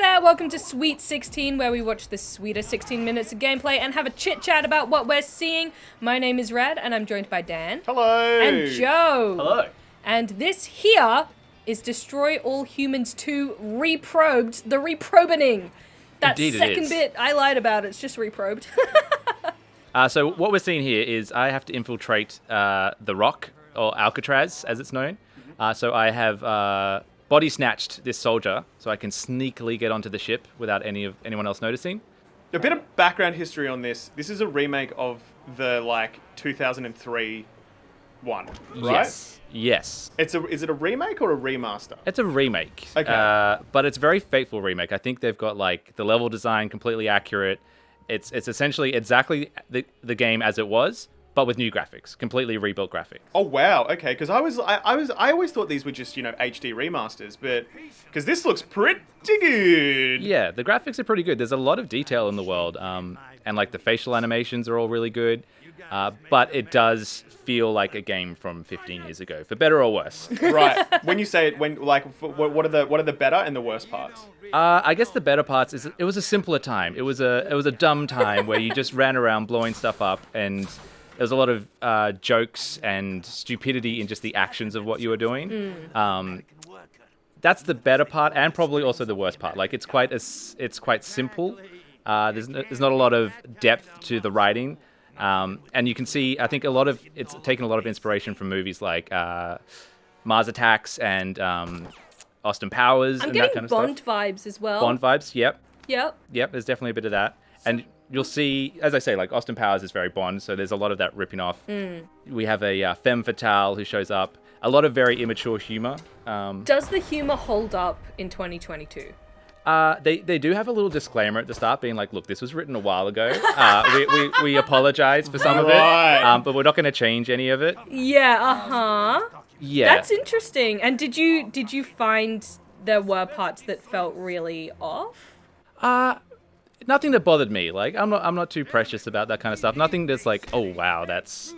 there, welcome to Sweet 16, where we watch the sweetest 16 minutes of gameplay and have a chit-chat about what we're seeing. My name is Red, and I'm joined by Dan. Hello! And Joe. Hello. And this here is Destroy All Humans 2 Reprobed, the reprobening. That Indeed second bit, I lied about it, it's just reprobed. So what we're seeing here is I have to infiltrate the Rock, or Alcatraz, as it's known. So I have body snatched this soldier, so I can sneakily get onto the ship without anyone else noticing. A bit of background history on this. This is a remake of the 2003 one, right? Yes. Is it a remake or a remaster? It's a remake. Okay. But it's a very faithful remake. I think they've got the level design completely accurate. It's essentially exactly the game as it was, but with new graphics, completely rebuilt graphics. Oh wow, okay. Because I always thought these were just HD remasters, but because this looks pretty good. Yeah, the graphics are pretty good. There's a lot of detail in the world, and the facial animations are all really good. But it does feel like a game from 15 years ago, for better or worse. Right. When you say it, what are the better and the worst parts? I guess the better parts is it was a simpler time. It was a dumb time where you just ran around blowing stuff up, and there was a lot of jokes and stupidity in just the actions of what you were doing. That's the better part, and probably also the worst part. It's quite simple. There's not a lot of depth to the writing. And you can see, I think it's taken a lot of inspiration from movies like Mars Attacks and Austin Powers and that kind of stuff. I'm getting Bond vibes as well. Bond vibes, yep. Yep. Yep, there's definitely a bit of that. And you'll see, as I say, Austin Powers is very Bond, so there's a lot of that ripping off. We have a femme fatale who shows up. A lot of very immature humor. Does the humor hold up in 2022? They do have a little disclaimer at the start being look, this was written a while ago. We apologize for some of it, but we're not going to change any of it. Yeah, uh-huh. Yeah. That's interesting. And did you find there were parts that felt really off? Nothing that bothered me. I'm not too precious about that kind of stuff. Nothing that's oh wow, that's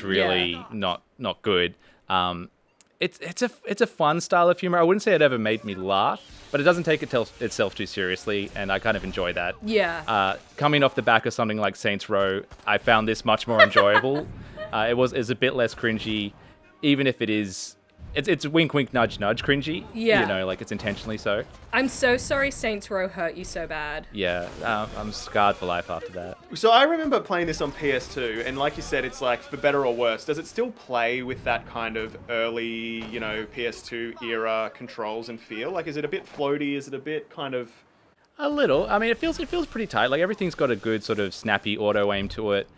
really not good. It's a fun style of humor. I wouldn't say it ever made me laugh, but it doesn't take itself too seriously, and I kind of enjoy that. Yeah. Coming off the back of something like Saints Row, I found this much more enjoyable. It was a bit less cringy, even if it's wink wink nudge nudge cringy. Yeah. It's intentionally so. I'm so sorry Saints Row hurt you so bad. Yeah, I'm scarred for life after that. So I remember playing this on PS2, and like you said, it's for better or worse. Does it still play with that kind of early, PS2 era controls and feel? Is it a bit floaty? Is it a bit kind of... A little. I mean, it feels pretty tight. Everything's got a good sort of snappy auto aim to it.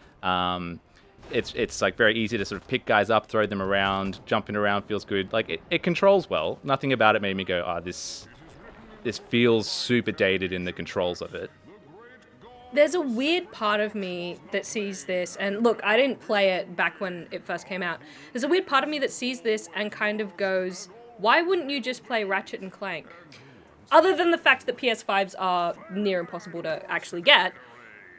It's very easy to sort of pick guys up, throw them around, jumping around feels good. It controls well. Nothing about it made me go, this feels super dated in the controls of it. There's a weird part of me that sees this, and look, I didn't play it back when it first came out. There's a weird part of me that sees this and kind of goes, why wouldn't you just play Ratchet and Clank? Other than the fact that PS5s are near impossible to actually get,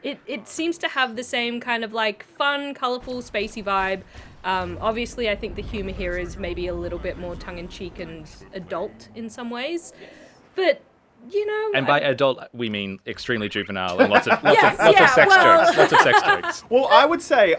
It seems to have the same kind of fun, colourful, spacey vibe. Obviously, I think the humour here is maybe a little bit more tongue-in-cheek and adult in some ways. But, And by adult, we mean extremely juvenile and lots of sex jokes. Lots of sex jokes. Well, I would say,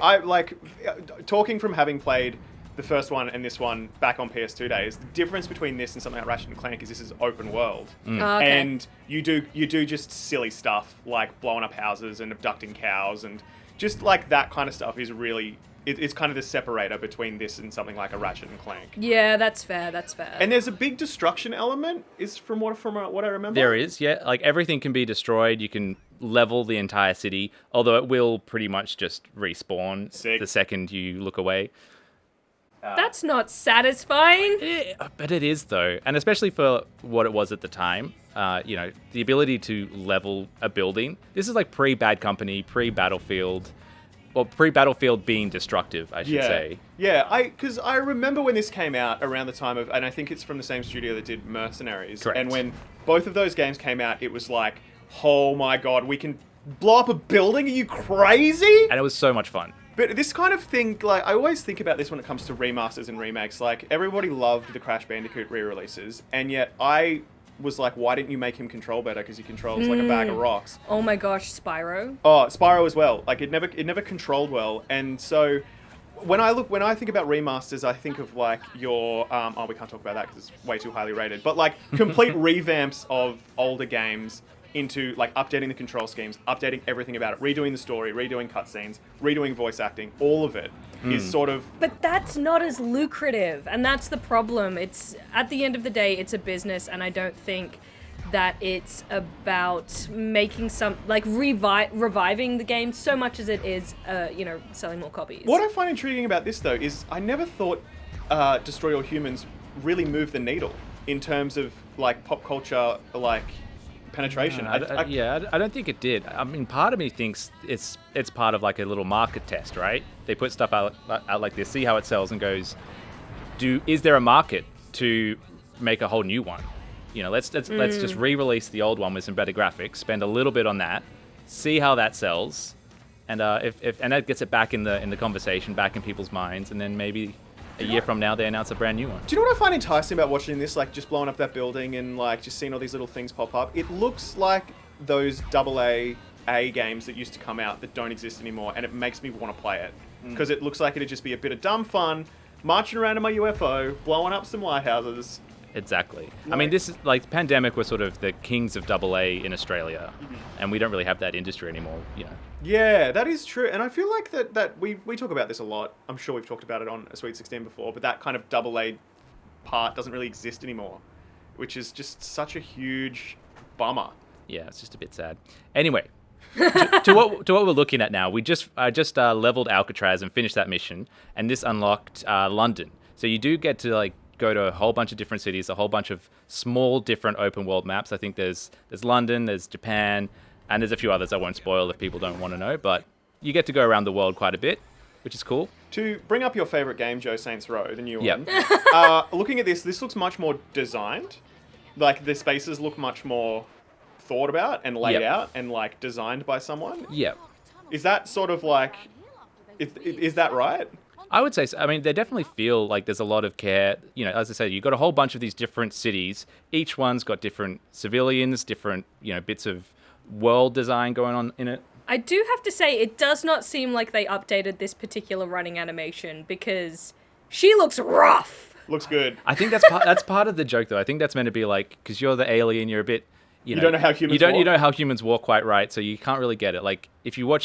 talking from having played the first one and this one back on PS2 days, the difference between this and something like Ratchet and Clank is this is open world. Okay. And you do just silly stuff like blowing up houses and abducting cows, and just that kind of stuff is really... It's kind of the separator between this and something like a Ratchet and Clank. Yeah, that's fair. And there's a big destruction element, is from what I remember. There is, yeah. Everything can be destroyed. You can level the entire city, although it will pretty much just respawn the second you look away. That's not satisfying. But it is, though. And especially for what it was at the time. The ability to level a building. This is pre-Bad Company, pre-Battlefield. Well, pre-Battlefield being destructive, I should say. Yeah, because I remember when this came out around the time of... And I think it's from the same studio that did Mercenaries. Correct. And when both of those games came out, it was oh my god, we can blow up a building? Are you crazy? And it was so much fun. But this kind of thing, I always think about this when it comes to remasters and remakes. Everybody loved the Crash Bandicoot re-releases, and yet I was like, why didn't you make him control better? Because he controls like a bag of rocks. Oh my gosh, Spyro. Oh, Spyro as well. Like it never controlled well, and so when I think about remasters, I think of like your we can't talk about that because it's way too highly rated. But like complete revamps of older games into like updating the control schemes, updating everything about it, redoing the story, redoing cutscenes, redoing voice acting. All of it is sort of. But that's not as lucrative, and that's the problem. It's at the end of the day, it's a business, and I don't think that it's about making some like reviving the game so much as it is, selling more copies. What I find intriguing about this though is I never thought Destroy All Humans really moved the needle in terms of like pop culture like penetration. I don't think it did. I mean, part of me thinks it's part of like a little market test, right? They put stuff out like this, see how it sells, and goes, is there a market to make a whole new one? You know, let's just re-release the old one with some better graphics, spend a little bit on that, see how that sells, and if that gets it back in the conversation, back in people's minds, and then maybe a year from now they announce a brand new one. Do you know what I find enticing about watching this? Like just blowing up that building and like just seeing all these little things pop up. It looks like those AA games that used to come out that don't exist anymore, and it makes me want to play it because it looks like it'd just be a bit of dumb fun, marching around in my UFO, blowing up some lighthouses. Exactly. I mean, this is like Pandemic was sort of the kings of AA in Australia, and we don't really have that industry anymore. You know. Yeah, that is true, and I feel like that we talk about this a lot. I'm sure we've talked about it on a Sweet 16 before, but that kind of AA part doesn't really exist anymore, which is just such a huge bummer. Yeah, it's just a bit sad. Anyway, to what we're looking at now, I just leveled Alcatraz and finished that mission, and this unlocked London. So you do get to like go to a whole bunch of different cities, a whole bunch of small different open world maps. I think there's London, there's Japan, and there's a few others I won't spoil if people don't want to know, but you get to go around the world quite a bit, which is cool. To bring up your favorite game, Joe, Saints Row, the new one, looking at this looks much more designed. Like the spaces look much more thought about and laid out and like designed by someone. Yeah. Is that sort of like, is that right? I would say so. I mean, they definitely feel like there's a lot of care. You know, as I said, you've got a whole bunch of these different cities. Each one's got different civilians, different, bits of world design going on in it. I do have to say, it does not seem like they updated this particular running animation because she looks rough. Looks good. I think that's part of the joke, though. I think that's meant to be like, because you're the alien, you're a bit, you don't know how humans walk. You know how humans walk quite right, so you can't really get it. Like, if you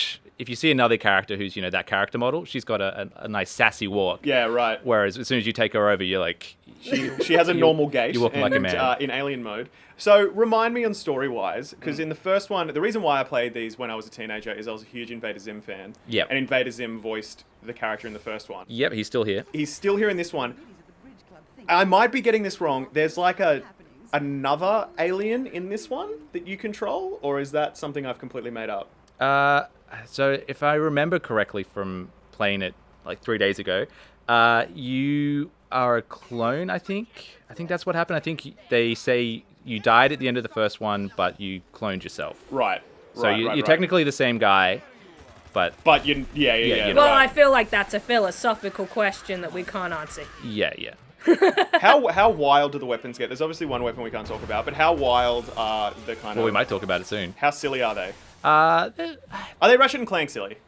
see another character who's, that character model, she's got a nice sassy walk. Yeah, right. Whereas as soon as you take her over, you're like... She has a normal gait. You're walking like a man. In alien mode. So, remind me on story-wise, because in the first one, the reason why I played these when I was a teenager is I was a huge Invader Zim fan. Yep. And Invader Zim voiced the character in the first one. Yep, he's still here. He's still here in this one. I might be getting this wrong. There's like another alien in this one that you control, or is that something I've completely made up? So if I remember correctly from playing it like 3 days ago, you are a clone, I think. I think that's what happened. I think they say you died at the end of the first one, but you cloned yourself. Right. So you're technically the same guy, but... But you... Yeah. Well, I feel like that's a philosophical question that we can't answer. Yeah. How wild do the weapons get? There's obviously one weapon we can't talk about, but how wild are the kind of... Well, we might talk about it soon. How silly are they? Are they Ratchet and Clank silly?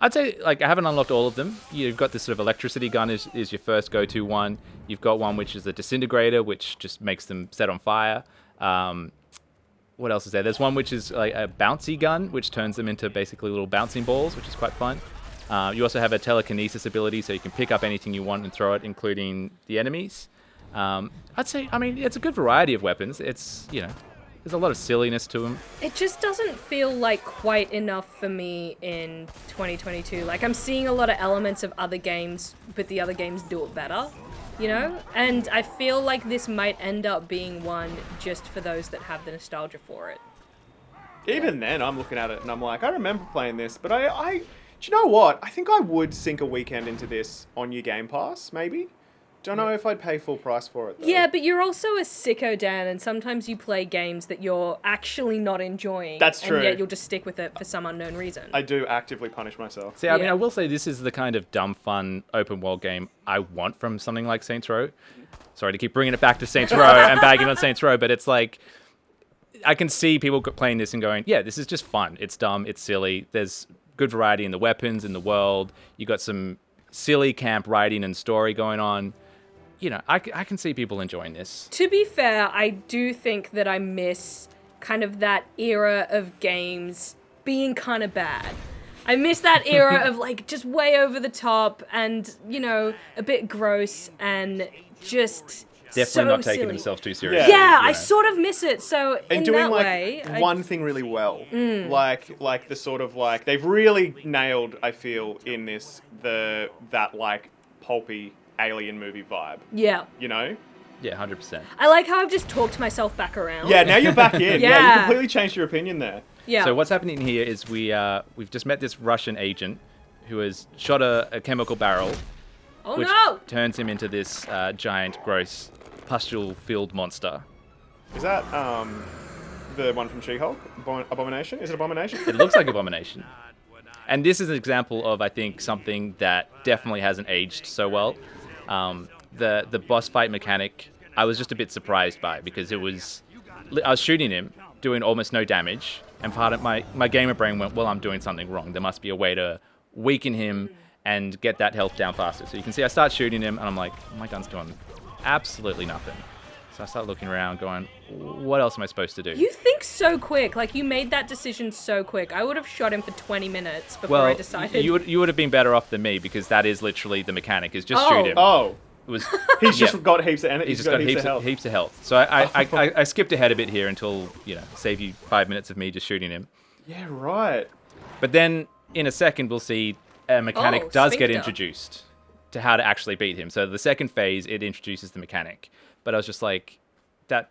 I'd say, like, I haven't unlocked all of them. You've got this sort of electricity gun is your first go-to one. You've got one which is a disintegrator, which just makes them set on fire. What else is there? There's one which is like a bouncy gun, which turns them into basically little bouncing balls, which is quite fun. You also have a telekinesis ability, so you can pick up anything you want and throw it, including the enemies. I'd say, I mean, it's a good variety of weapons. It's, there's a lot of silliness to them. It just doesn't feel like quite enough for me in 2022. Like, I'm seeing a lot of elements of other games, but the other games do it better, And I feel like this might end up being one just for those that have the nostalgia for it. Even then, I'm looking at it and I'm like, I remember playing this, but I do you know what? I think I would sink a weekend into this on your Game Pass, maybe. Don't know if I'd pay full price for it, though. Yeah, but you're also a sicko, Dan, and sometimes you play games that you're actually not enjoying. That's true. And yet you'll just stick with it for some unknown reason. I do actively punish myself. See, I mean, I will say this is the kind of dumb, fun, open world game I want from something like Saints Row. sorry to keep bringing it back to Saints Row and bagging on Saints Row, but it's like, I can see people playing this and going, yeah, this is just fun. It's dumb. It's silly. There's good variety in the weapons, in the world. You got some silly camp writing and story going on. You know, I can see people enjoying this. To be fair, I do think that I miss kind of that era of games being kind of bad. I miss that era of like just way over the top and, you know, a bit gross and just Definitely not taking silly. themselves too seriously. Yeah, I sort of miss it. So And in doing that like way, one thing really well, like the sort of like they've really nailed. I feel in this that like pulpy alien movie vibe. yeah. You know. Yeah, 100%. I like how I've just talked myself back around. Yeah. Now you're back in. Yeah. You completely changed your opinion there. Yeah. So what's happening here is we've just met this Russian agent who has shot a chemical barrel, oh which no! turns him into this giant, gross, pustule-filled monster. Is that the one from She-Hulk? Abomination? Is it Abomination? It looks like Abomination. And this is an example of, I think, something that definitely hasn't aged so well. The boss fight mechanic, I was just a bit surprised by, because I was shooting him, doing almost no damage, and part of my gamer brain went, well, I'm doing something wrong. There must be a way to weaken him and get that health down faster. So you can see I start shooting him, and I'm like, my gun's doing absolutely nothing. So I start looking around going, what else am I supposed to do? You think so quick. Like, you made that decision so quick. I would have shot him for 20 minutes before I decided. You would have been better off than me, because that is literally the mechanic, is just shoot him. Oh. It was, He's just got heaps of energy. He's just got heaps of health. So I skipped ahead a bit here until, you know, save you 5 minutes of me just shooting him. Yeah, right. But then in a second, we'll see a mechanic does get sphincter. introduced to how to actually beat him. So the second phase, it introduces the mechanic. But I was just like,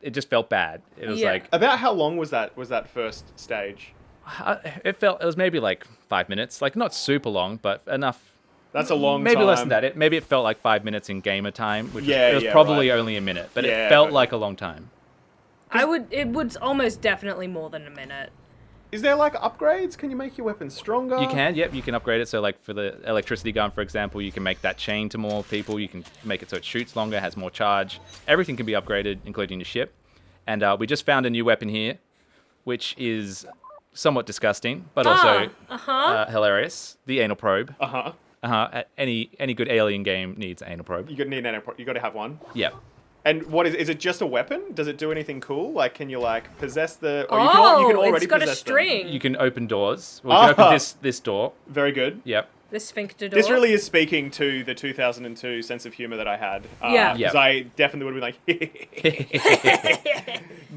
it just felt bad. It was like, About how long was that first stage? it was maybe like 5 minutes. Like, not super long, but enough. That's a long Maybe time. less than that. Maybe it felt like 5 minutes in gamer time, which Yeah, it was yeah, probably right. only a minute, but Yeah, it felt but- like a long time. It would almost definitely more than a minute. Is there like upgrades? Can you make your weapon stronger? You can, yep, you can upgrade it. So like for the electricity gun, for example, you can make that chain to more people. You can make it so it shoots longer, has more charge. Everything can be upgraded, including your ship. And we just found a new weapon here, which is somewhat disgusting, but also hilarious. The anal probe. Any good alien game needs an anal probe. You got to have one. Yep. And what is it? Just a weapon? Does it do anything cool? Like, can you like possess the? Or you can already it's got a possess them. string. You can open doors. Well, you can open this door. Very good. Yep. The sphincter door. This really is speaking to the 2002 sense of humor that I had. Yeah. Because Yeah. I definitely would have been like,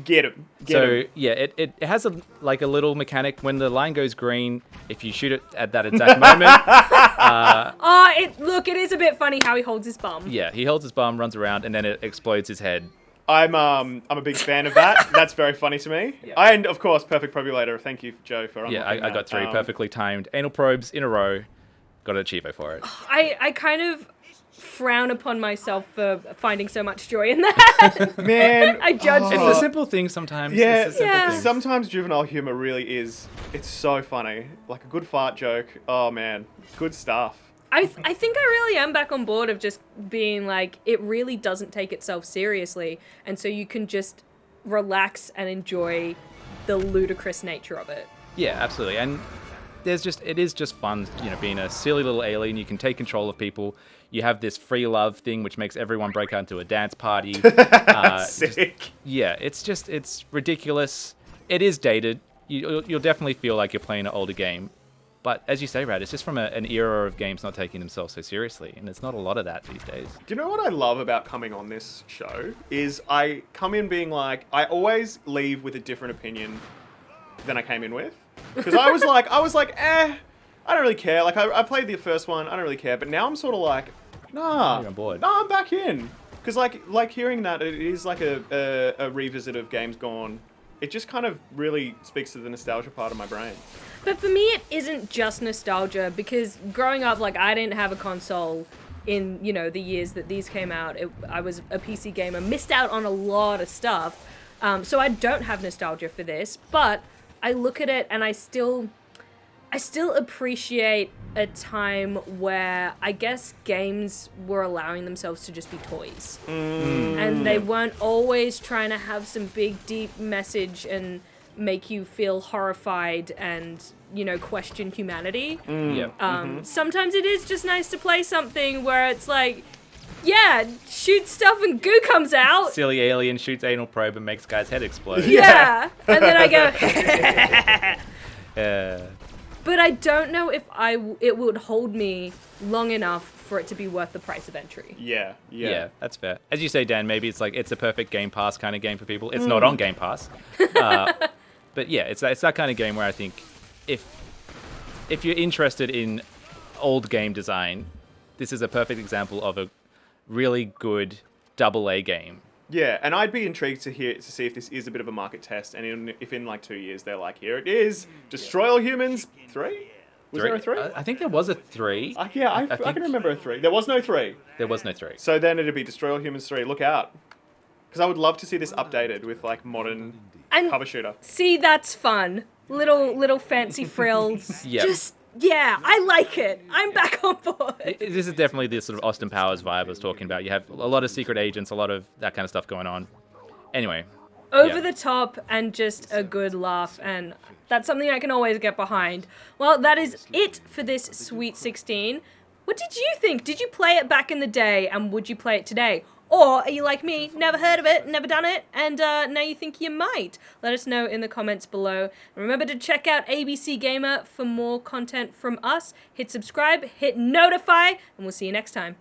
get him. So yeah, it has a little mechanic. When the line goes green, if you shoot it at that exact moment, it is a bit funny how he holds his bum. yeah, he holds his bum, runs around, and then it explodes his head. I'm a big fan of that. That's very funny to me. Yeah. And of course, perfect probulator. Thank you, Joe, for unlocking Yeah, I that. got 3 perfectly timed anal probes in a row. Got an achievo for it. I kind of frown upon myself for finding so much joy in that. Man, I judge It's me. the simple things sometimes. Yeah, It's the simple Yeah. things. sometimes juvenile humor really is. It's so funny. Like a good fart joke. Oh man, good stuff. I think I really am back on board of just being like, it really doesn't take itself seriously, and so you can just relax and enjoy the ludicrous nature of it. Yeah, absolutely. And it is just fun, you know, being a silly little alien. You can take control of people. You have this free love thing, which makes everyone break out into a dance party. Sick. Yeah, it's ridiculous. It is dated. You'll definitely feel like you're playing an older game. But as you say, Brad, it's just from an era of games not taking themselves so seriously. And there's not a lot of that these days. Do you know what I love about coming on this show? Is I come in being like, I always leave with a different opinion than I came in with. Because I was like, I don't really care. Like, I played the first one, I don't really care. But now I'm sort of like, nah. You're on board. Nah, I'm back in. Because like hearing that, it is like a revisit of games gone. It just kind of really speaks to the nostalgia part of my brain. But for me, it isn't just nostalgia, because growing up, like, I didn't have a console in, you know, the years that these came out. I was a PC gamer, missed out on a lot of stuff. So I don't have nostalgia for this, but I look at it and I still I still appreciate a time where I guess games were allowing themselves to just be toys. And they weren't always trying to have some big, deep message and make you feel horrified and, you know, question humanity. Sometimes it is just nice to play something where it's like, yeah, shoot stuff and goo comes out. Silly alien shoots anal probe and makes guy's head explode. Yeah. And then I go, But I don't know if it would hold me long enough for it to be worth the price of entry. Yeah. Yeah, that's fair. As you say, Dan, maybe it's like it's a perfect Game Pass kind of game for people. It's not on Game Pass. But yeah, it's that kind of game where I think if you're interested in old game design, this is a perfect example of a really good AA game. Yeah, and I'd be intrigued to see if this is a bit of a market test, and if in like 2 years they're like, here it is, Destroy All Humans 3? Was there a 3? I think there was a 3. I can remember a 3. There was no 3. There was no 3. So then it'd be Destroy All Humans 3. Look out. Because I would love to see this updated with like modern cover shooter. See, that's fun. Little fancy frills. Yep. Yeah, I like it. I'm back on board. This is definitely the sort of Austin Powers vibe I was talking about. You have a lot of secret agents, a lot of that kind of stuff going on. Anyway. Over the top and just a good laugh, and that's something I can always get behind. Well, that is it for this Sweet 16. What did you think? Did you play it back in the day, and would you play it today? Or are you like me, never heard of it, never done it, and now you think you might? Let us know in the comments below. And remember to check out ABC Gamer for more content from us. Hit subscribe, hit notify, and we'll see you next time.